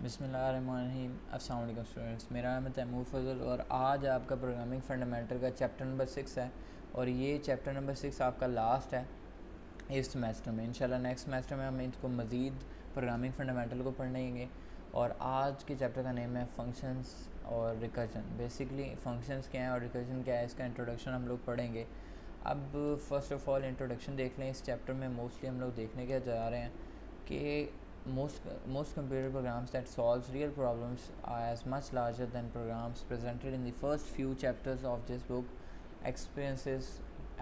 बिस्मिल्लाहिर्रहमानिर्रहीम। अस्सलाम वालेकुम स्टूडेंट्स, मेरा नाम है तैमूर फजल और आज आपका प्रोग्रामिंग फ़ंडामेंटल का चैप्टर नंबर 6 है और ये चैप्टर नंबर 6 आपका लास्ट है इस सेमेस्टर में। इंशाल्लाह नेक्स्ट सेमेस्टर में हम इसको मज़ीद प्रोग्रामिंग फ़ंडामेंटल को पढ़ेंगे। और आज के चैप्टर का नेम है फंक्शंस और रिकर्जन। बेसिकली फंक्शंस क्या हैं और रिकर्जन क्या है, इसका इंट्रोडक्शन हम लोग पढ़ेंगे। अब फ़र्स्ट ऑफ़ ऑल इंट्रोडक्शन देख लें। इस चैप्टर में मोस्टली हम लोग देखने के जा रहे हैं कि most computer programs that solves real problems are as much larger than programs presented in the first few chapters of this book experiences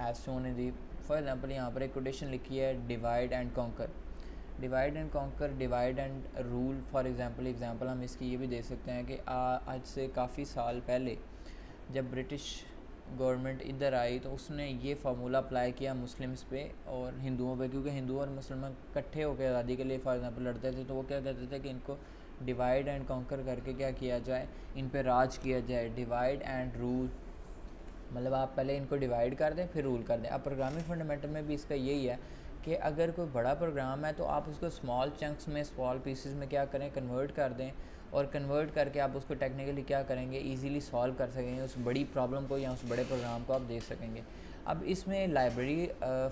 as shown in the for example यहाँ पर एक कोटेशन लिखी है divide and conquer. Divide and conquer, divide and rule. For example हम इसकी ये भी दे सकते हैं कि आज से काफ़ी साल पहले जब ब्रिटिश गवर्नमेंट इधर आई तो उसने ये फार्मूला अप्लाई किया मुस्लिम्स पे और हिंदुओं पे, क्योंकि हिंदू और मुसलमान इकट्ठे होकर आज़ादी के लिए फॉर एग्जांपल लड़ते थे। तो वो क्या कहते थे कि इनको डिवाइड एंड कॉन्कर करके क्या किया जाए, इन पे राज किया जाए। डिवाइड एंड रूल मतलब आप पहले इनको डिवाइड कर दें फिर रूल कर दें। अब प्रोग्रामिंग फंडामेंटल में भी इसका यही है कि अगर कोई बड़ा प्रोग्राम है तो आप उसको स्मॉल चंक्स में, स्मॉल पीसेस में क्या करें, कन्वर्ट कर दें और कन्वर्ट करके आप उसको टेक्निकली क्या करेंगे, इजीली सॉल्व कर सकेंगे उस बड़ी प्रॉब्लम को या उस बड़े प्रोग्राम को आप दे सकेंगे। अब इसमें लाइब्रेरी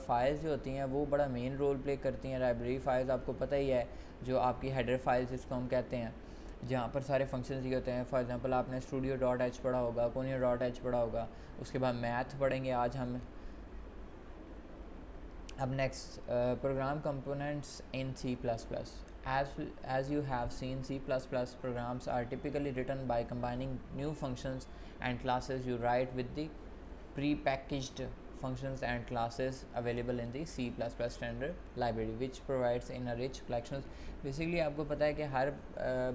फ़ाइल्स जो होती हैं वो बड़ा मेन रोल प्ले करती हैं। लाइब्रेरी फ़ाइल्स आपको पता ही है, जो आपकी हेडर फाइल्स जिसको हम कहते हैं, जहाँ पर सारे फंक्शंस दिए होते हैं। फॉर एग्जांपल आपने studio.h पढ़ा होगा, conio.h पढ़ा होगा, उसके बाद मैथ पढ़ेंगे आज हम। अब next program components in C++। As you have seen, C++ programs are typically written by combining new functions and classes you write with the pre-packaged functions and classes available in the C++ standard library, which provides in a rich collections। Basically आपको पता है कि हर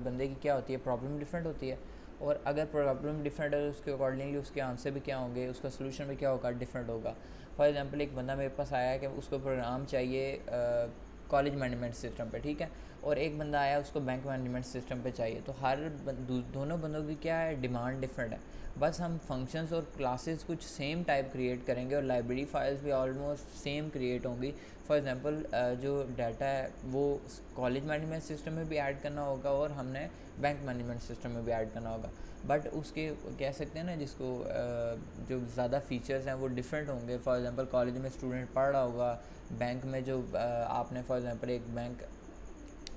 बंदे की क्या होती है, problem different होती है और अगर प्रॉब्लम डिफरेंट है उसके अकॉर्डिंगली उसके आंसर भी क्या होंगे, उसका सोल्यूशन भी क्या होगा, डिफरेंट होगा। फॉर एग्जांपल एक बंदा मेरे पास आया कि उसको प्रोग्राम चाहिए कॉलेज मैनेजमेंट सिस्टम पे, ठीक है, और एक बंदा आया उसको बैंक मैनेजमेंट सिस्टम पे चाहिए। तो दोनों बंदों की क्या है, डिमांड डिफरेंट है। बस हम फंक्शंस और क्लासेस कुछ सेम टाइप क्रिएट करेंगे और लाइब्रेरी फाइल्स भी ऑलमोस्ट सेम क्रिएट होंगी। फॉर एग्जांपल जो डाटा है वो कॉलेज मैनेजमेंट सिस्टम में भी ऐड करना होगा और हमने बैंक मैनेजमेंट सिस्टम में भी ऐड करना होगा। बट उसके कह सकते हैं ना जिसको जो ज़्यादा फीचर्स हैं वो डिफरेंट होंगे। फॉर एग्जांपल कॉलेज में स्टूडेंट पढ़ रहा होगा, बैंक में जो आपने फॉर एग्जांपल एक बैंक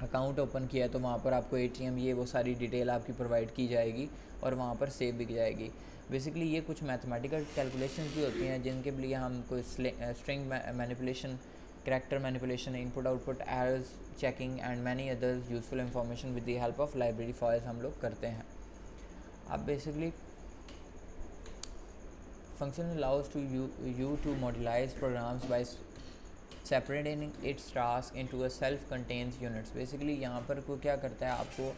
अकाउंट ओपन किया तो वहाँ पर आपको ATM ये वो सारी डिटेल आपकी प्रोवाइड की जाएगी और वहाँ पर सेव भी की जाएगी। बेसिकली ये कुछ मैथमेटिकल कैलकुलेशंस भी होती हैं जिनके लिए हम कोई string manipulation, character manipulation, input output errors checking and many others useful information with the help of library files हम लोग करते हैं। अब basically function allows to you to modularize programs by separating its task into a self-contained units। Basically यहाँ पर को क्या करता है, आपको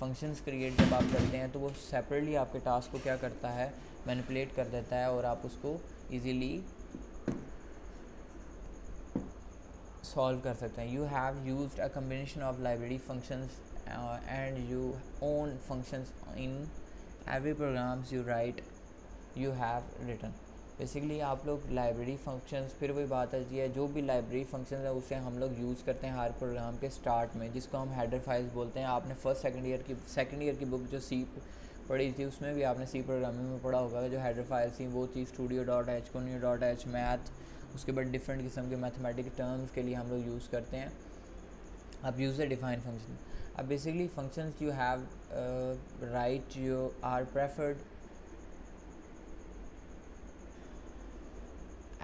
फंक्शंस क्रिएट जब आप करते हैं तो वो सेपरेटली आपके टास्क को क्या करता है, मैनिपुलेट कर देता है और आप उसको इजीली सॉल्व कर सकते हैं। You have used a combination of library functions and you own functions in every programs you write you have written. Basically आप लोग लाइब्रेरी फंक्शंस, फिर वही बात आती है, जो भी लाइब्रेरी फंक्शंस है उसे हम लोग यूज़ करते हैं हर प्रोग्राम के स्टार्ट में, जिसको हम हेडर फाइल्स बोलते हैं। आपने सेकंड ईयर की बुक जो सी पढ़ी थी उसमें भी आपने सी प्रोग्रामिंग में पढ़ा होगा। जो हेडर फाइल्स थी वो थी studio.h, conio.h, मैथ, उसके बाद डिफरेंट किस्म के मैथमेटिक्स टर्म्स के लिए हम लोग यूज़ करते हैं। अब यूज़र डिफाइंड फंक्शन। अब basically functions you have write you are preferred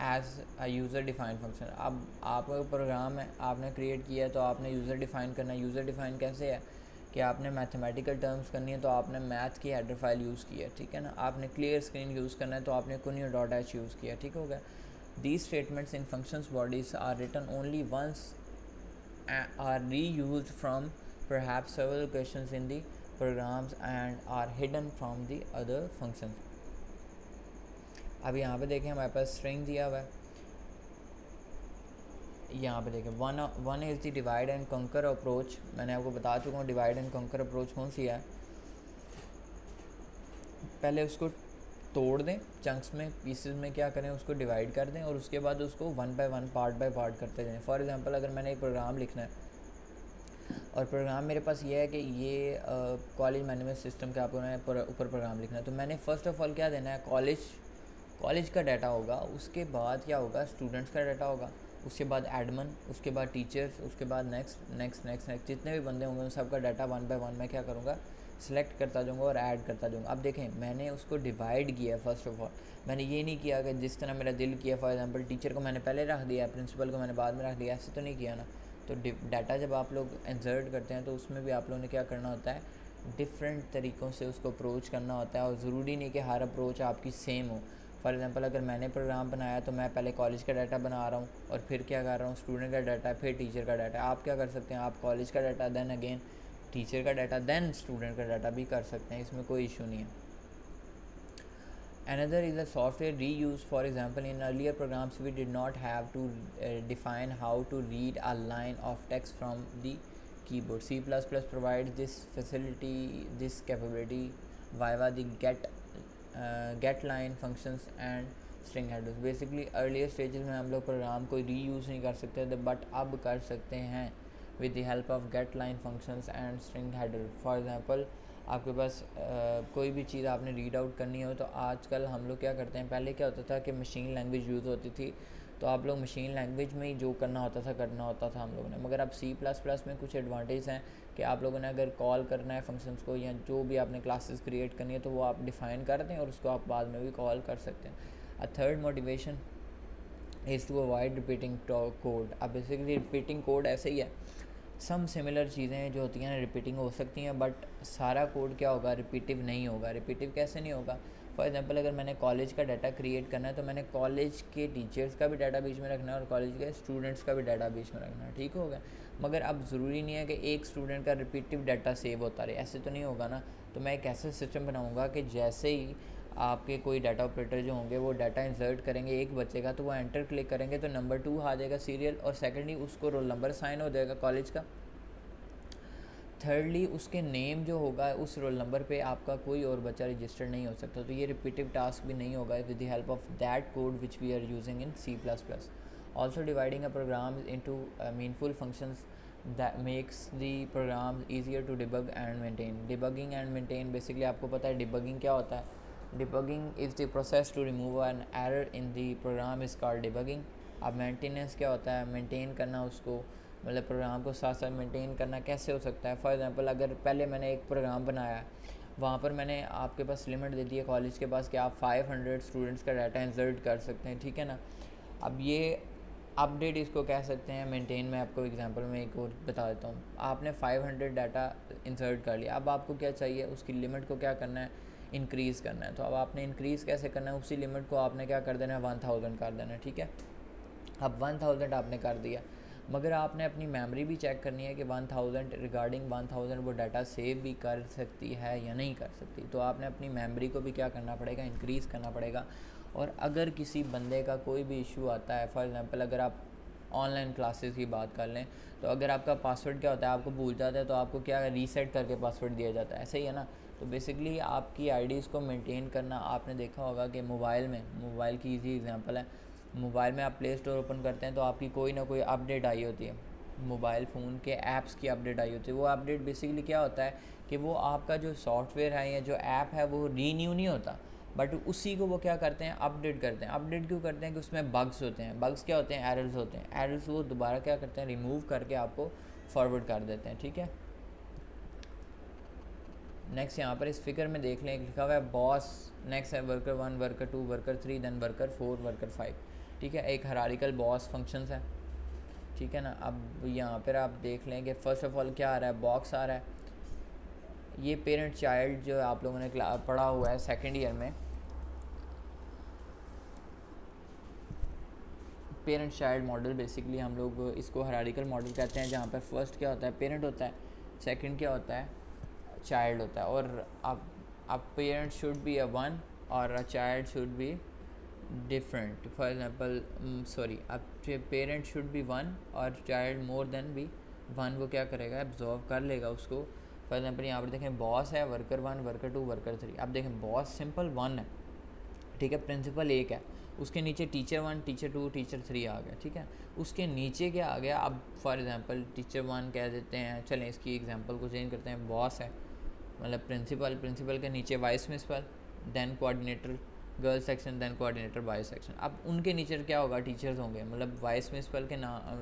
as a user defined function. अब आपका प्रोग्राम है, आपने क्रिएट किया है तो आपने यूज़र डिफ़ाइन करना है। यूज़र डिफ़ाइन कैसे है कि आपने मैथमेटिकल टर्म्स करनी है तो आपने मैथ की हेडर फाइल यूज़ की है, ठीक है ना। आपने क्लियर स्क्रीन यूज़ करना है तो आपने conio.h यूज़ किया, ठीक हो गया। These statements in functions bodies are written only once are reused from perhaps several questions in the programs and are hidden from the other functions. अब यहाँ पे देखें हमारे पास स्ट्रिंग दिया हुआ है, यहाँ पे देखें one is the divide and कंकर अप्रोच। मैंने आपको बता चुका हूँ डिवाइड एंड कंकर अप्रोच कौन सी है। पहले उसको तोड़ दें चंक्स में, पीसेस में क्या करें, उसको डिवाइड कर दें और उसके बाद उसको one by one, part by part करते जाएं। फॉर एग्जांपल अगर मैंने एक प्रोग्राम लिखना है और प्रोग्राम मेरे पास ये है कि ये कॉलेज मैनेजमेंट सिस्टम के आपको ऊपर प्रोग्राम लिखना है। तो मैंने फ़र्स्ट ऑफ़ ऑल क्या देना है, कॉलेज का डाटा होगा, उसके बाद क्या होगा, स्टूडेंट्स का डाटा होगा, उसके बाद एडमिन, उसके बाद टीचर्स, उसके बाद नेक्स्ट जितने भी बंदे होंगे उन सबका डाटा वन बाय वन मैं क्या करूँगा, सेलेक्ट करता जाऊँगा और ऐड करता जाऊँगा। अब देखें मैंने उसको डिवाइड किया है। फर्स्ट ऑफ ऑल मैंने ये नहीं किया कि जिस तरह मेरा दिल किया, फॉर एग्जांपल टीचर को मैंने पहले रख दिया, प्रिंसिपल को मैंने बाद में रख दिया, ऐसे तो नहीं किया ना। तो डाटा जब आप लोग इंसर्ट करते हैं तो उसमें भी आप लोगों ने क्या करना होता है, डिफरेंट तरीक़ों से उसको अप्रोच करना होता है, और ज़रूरी नहीं कि हर अप्रोच आपकी सेम हो। फॉर एग्जांपल अगर मैंने प्रोग्राम बनाया तो मैं पहले कॉलेज का डाटा बना रहा हूँ और फिर क्या कर रहा हूँ, स्टूडेंट का डाटा, फिर टीचर का डाटा। आप क्या कर सकते हैं, आप कॉलेज का डाटा देन अगेन टीचर का डाटा देन स्टूडेंट का डाटा भी कर सकते हैं, इसमें कोई इशू नहीं है। Another is a software reuse. For example, in earlier programs we did not have to define how to read a line of text from the keyboard. C++ provides this facility, this capability via the get line functions and string headers. Basically earlier stages में हम लोग programme को reuse नहीं कर सकते थे, but अब कर सकते हैं with the help of get line functions and string header. For example, आपके पास कोई भी चीज़ आपने रीड आउट करनी हो तो आजकल हम लोग क्या करते हैं, पहले क्या होता था कि मशीन लैंग्वेज यूज़ होती थी, तो आप लोग मशीन लैंग्वेज में ही जो करना होता था हम लोगों ने। मगर अब C++ में कुछ एडवांटेज हैं कि आप लोगों ने अगर कॉल करना है फंक्शंस को या जो भी आपने क्लासेस क्रिएट करनी है तो वो आप डिफ़ाइन कर दें और उसको आप बाद में भी कॉल कर सकते हैं। A third motivation is to avoid repeating code. अब बेसिकली रिपीटिंग कोड ऐसे ही है, सम सिमिलर चीज़ें जो होती हैं रिपीटिंग हो सकती हैं, बट सारा कोड क्या होगा, रिपीटिव नहीं होगा। रिपीटिव कैसे नहीं होगा, फॉर एग्जांपल अगर मैंने कॉलेज का डाटा क्रिएट करना है तो मैंने कॉलेज के टीचर्स का भी डाटा बीच में रखना है और कॉलेज के स्टूडेंट्स का भी डाटा बीच में रखना है, ठीक हो गया। मगर अब ज़रूरी नहीं है कि एक स्टूडेंट का रिपीटिव डाटा सेव होता रहे, ऐसे तो नहीं होगा ना। तो मैं एक ऐसा सिस्टम बनाऊँगा कि जैसे ही आपके कोई डाटा ऑपरेटर जो होंगे वो डाटा इंसर्ट करेंगे एक बच्चे का, तो वो एंटर क्लिक करेंगे तो नंबर 2 आ जाएगा सीरियल, और सेकेंडली उसको रोल नंबर साइन हो जाएगा कॉलेज का। थर्डली उसके नेम जो होगा उस रोल नंबर पे आपका कोई और बच्चा रजिस्टर्ड नहीं हो सकता। तो ये रिपीटिव टास्क भी नहीं होगा with the help of that code which we are using in C++। Also dividing a program into meaningful functions that makes the program easier to debug and maintain. Debugging and maintain, basically आपको पता है debugging क्या होता है। Debugging is the process to remove an error in the program is called debugging. अब maintenance क्या होता है, maintain करना उसको, मतलब प्रोग्राम को साथ साथ मेंटेन करना कैसे हो सकता है। फॉर एग्जांपल अगर पहले मैंने एक प्रोग्राम बनाया, वहाँ पर मैंने आपके पास लिमिट दे दी है कॉलेज के पास कि आप 500 स्टूडेंट्स का डाटा इंसर्ट कर सकते हैं, ठीक है ना। अब ये अपडेट इसको कह सकते हैं, मेंटेन में आपको एग्जांपल में एक और बता देता हूँ। आपने 500 डाटा इंसर्ट कर लिया, अब आपको क्या चाहिए, उसकी लिमिट को क्या करना है, इंक्रीज़ करना है। तो अब आपने इंक्रीज़ कैसे करना है, उसी लिमिट को आपने क्या कर देना है, 1000 कर देना है, ठीक है। अब 1000 आपने कर दिया, मगर आपने अपनी मेमोरी भी चेक करनी है कि 1000 रिगार्डिंग 1000 वो डाटा सेव भी कर सकती है या नहीं कर सकती। तो आपने अपनी मेमोरी को भी क्या करना पड़ेगा, इंक्रीज़ करना पड़ेगा। और अगर किसी बंदे का कोई भी इशू आता है, फॉर एग्जांपल अगर आप ऑनलाइन क्लासेस की बात कर लें, तो अगर आपका पासवर्ड क्या होता है, आपको भूल जाता है तो आपको क्या रीसेट करके पासवर्ड दिया जाता है, ऐसे ही है ना। तो बेसिकली आपकी आईडीज़ को मेंटेन करना, आपने देखा होगा कि मोबाइल की ईजी एग्जांपल है, मोबाइल में आप प्ले स्टोर ओपन करते हैं तो आपकी कोई ना कोई अपडेट आई होती है, मोबाइल फ़ोन के ऐप्स की अपडेट आई होती है। वो अपडेट बेसिकली क्या होता है कि वो आपका जो सॉफ्टवेयर है या जो ऐप है वो रीन्यू नहीं होता, बट उसी को वो क्या करते हैं, अपडेट करते हैं। अपडेट क्यों करते हैं कि उसमें बग्स होते हैं। बग्स क्या होते हैं, एरर्स होते हैं। एरर्स वो दोबारा क्या करते हैं, रिमूव करके आपको फॉरवर्ड कर देते हैं, ठीक है। नेक्स्ट यहाँ पर इस फिगर में देख लें, लिखा हुआ है बॉस, नेक्स्ट है worker 1, worker 2, worker 3, then worker 4, worker 5, ठीक है। एक हायरार्किकल बॉस फंक्शंस है, ठीक है ना। अब यहाँ पर आप देख लें कि फ़र्स्ट ऑफ ऑल क्या आ रहा है, बॉक्स आ रहा है। ये पेरेंट चाइल्ड जो आप लोगों ने पढ़ा हुआ है सेकेंड ईयर में, पेरेंट चाइल्ड मॉडल, बेसिकली हम लोग इसको हायरार्किकल मॉडल कहते हैं, जहाँ पर फर्स्ट क्या होता है, पेरेंट होता है, सेकंड क्या होता है, चाइल्ड होता है। और अब पेरेंट शुड बी अ 1 और a child should be different. For example अब पेरेंट शुड बी 1 और चाइल्ड मोर देन बी 1, वो क्या करेगा, एब्जॉर्व कर लेगा उसको। फॉर एग्जांपल यहाँ पर देखें बॉस है, वर्कर 1, वर्कर 2, वर्कर 3। अब देखें बॉस सिंपल 1 है, ठीक है, प्रिंसिपल 1 है, उसके नीचे टीचर 1, टीचर 2, टीचर 3 आ गया, ठीक है। उसके नीचे क्या आ गया, अब फॉर एग्जांपल टीचर 1 कह देते हैं, चलें इसकी एग्जांपल को चेंज करते हैं, बॉस है मतलब प्रिंसिपल, प्रिंसिपल के नीचे vice principal, then coordinator girls section, then coordinator boys section. अब उनके नीचे क्या होगा, टीचर्स होंगे, मतलब वाइस प्रिंसिपल के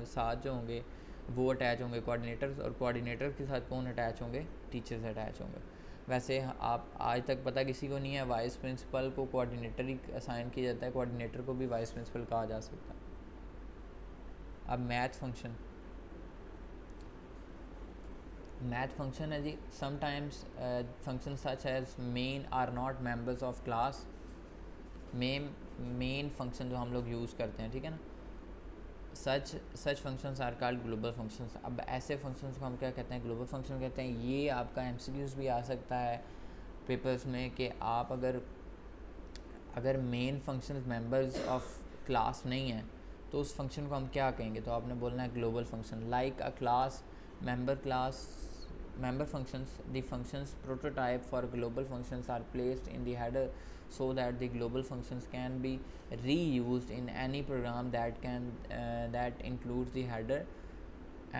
साथ जो होंगे वो अटैच होंगे कोऑर्डिनेटर्स, और कोऑर्डिनेटर के साथ कौन अटैच होंगे, टीचर्स अटैच होंगे। वैसे आप आज तक पता किसी को नहीं है, वाइस प्रिंसिपल को कोऑर्डिनेटर ही असाइन किया जाता है, कोऑर्डिनेटर को भी वाइस प्रिंसिपल कहा जा सकता है। अब मैथ फंक्शन है जी, sometimes function such as main are not members of class. Main function जो हम लोग यूज़ करते हैं, ठीक है ना, such functions are called global functions. अब ऐसे फंक्शंस को हम क्या कहते हैं, ग्लोबल फंक्शन कहते हैं। ये आपका एमसीक्यूज़ भी आ सकता है पेपर्स में कि आप अगर main functions members of class नहीं हैं तो उस फंक्शन को हम क्या कहेंगे, तो आपने बोलना है global function. Like a class member functions, the functions prototype for global functions are placed in the header so that the global functions can be reused in any program that includes the header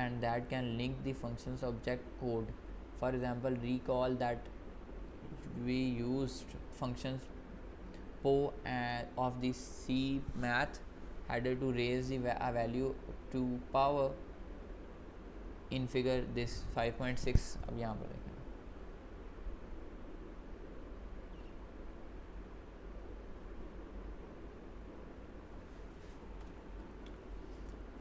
and that can link the functions object code. For example, recall that we used functions po of the C math header to raise a value to power in figure this 5.6। अब यहाँ पर देखें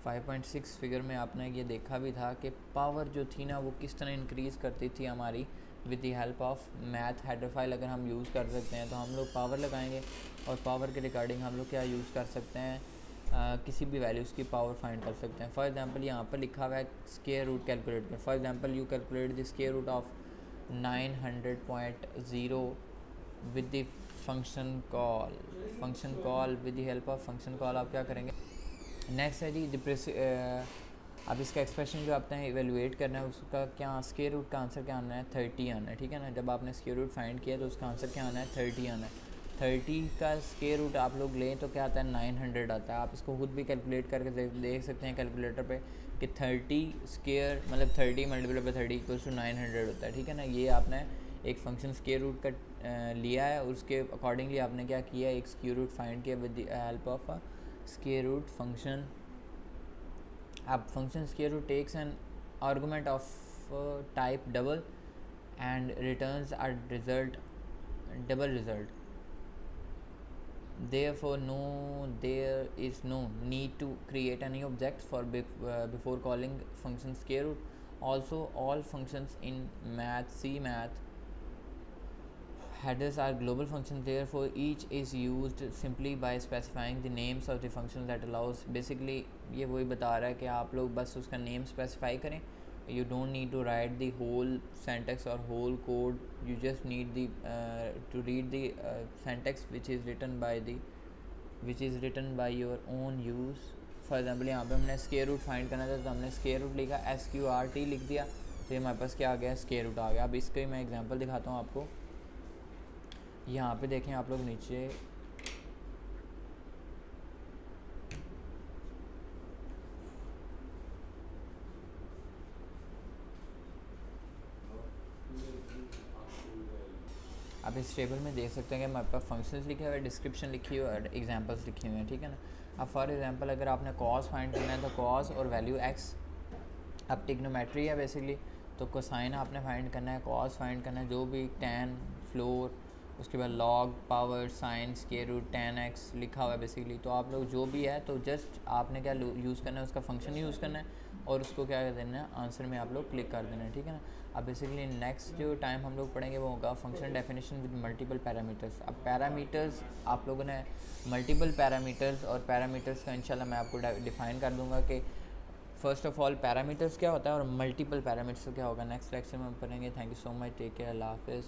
5.6 figure में आपने ये देखा भी था कि पावर जो थी ना वो किस तरह इंक्रीज़ करती थी हमारी with the help of math header file. अगर हम यूज़ कर सकते हैं तो हम लोग पावर लगाएंगे, और पावर के रिगार्डिंग हम लोग क्या यूज़ कर सकते हैं, किसी भी वैल्यूज़ की पावर फाइंड कर सकते हैं। फॉर एग्जांपल यहाँ पर लिखा हुआ है स्क्वायर रूट कैलकुलेट कर। For example you calculate the square root of 900.0 with the function call with the help of function call आप क्या करेंगे। नेक्स्ट है जी अब इसका एक्सप्रेशन जो आपने इवेलुएट करना है उसका क्या स्क्वायर रूट का आंसर क्या आना है, 30 आना है, ठीक है ना। जब आपने स्क्वायर रूट फाइंड किया तो उसका आंसर क्या आना है, 30 आना है। 30 का स्क्वायर रूट आप लोग लें तो क्या आता है, 900 आता है। आप इसको खुद भी कैलकुलेट करके देख सकते हैं कैलकुलेटर पे कि 30 स्क्वायर मतलब 30 मल्टीप्लाई बाई 30 इक्वल्स टू 900 होता है, ठीक है ना। ये आपने एक फंक्शन स्क्वायर रूट का लिया है, उसके अकॉर्डिंगली आपने क्या किया, एक स्क्वायर रूट फाइंड किया with the help of a square root function. अब function square root takes an argument of type double and returns a double result. Therefore, there is no need to create any objects for before calling function square root. Also, all functions in C math headers are global functions. Therefore, each is used simply by specifying the names of the functions that allows. Basically, ये वही बता रहा है कि आप लोग बस उसका नेम स्पेसिफाई करें। You don't need to write the whole syntax or whole code. You just need the to read the syntax which is written by your own use. For example, यहाँ पे हमने स्क्वायर रूट फाइंड करना था तो हमने square root लिखा SQRT लिख दिया तो ये हमारे पास क्या आ गया, स्क्वायर रूट आ गया। अब इसके मैं एग्जांपल दिखाता हूँ आपको। यहाँ पे देखें आप लोग नीचे आप इस टेबल में देख सकते हैं कि हमारे पास फंक्शंस लिखे हुए हैं, डिस्क्रिप्शन लिखी हुई है और एग्जांपल्स लिखे हुए हैं, ठीक है ना। अब फॉर एग्जांपल अगर आपने कॉस फाइंड करना है तो कॉस और वैल्यू एक्स, अब टिग्नोमेट्री है बेसिकली, तो कोसाइन आपने फाइंड करना है, कॉस फाइंड करना है, जो भी टैन फ्लोर, उसके बाद log power sine square root tan x लिखा हुआ है बेसिकली। तो आप लोग जो भी है तो जस्ट आपने क्या यूज़ करना है, उसका फंक्शन यूज़ करना है और उसको क्या कर देना है, आंसर में आप लोग क्लिक कर देना है, ठीक है ना। अब बेसिकली नेक्स्ट जो टाइम हम लोग पढ़ेंगे वो होगा function definition with multiple parameters. अब पैरामीटर्स आप लोगों ने मल्टीपल पैरामीटर्स और पैरामीटर्स का इंशाल्लाह मैं आपको डिफ़ाइन कर दूंगा कि फर्स्ट ऑफ ऑल पैरामीटर्स क्या होता है और मल्टीपल पैरामीटर्स क्या होगा। नेक्स्ट लेक्चर में हम पढ़ेंगे। Thank you so much, take care, अल्लाह हाफिज़।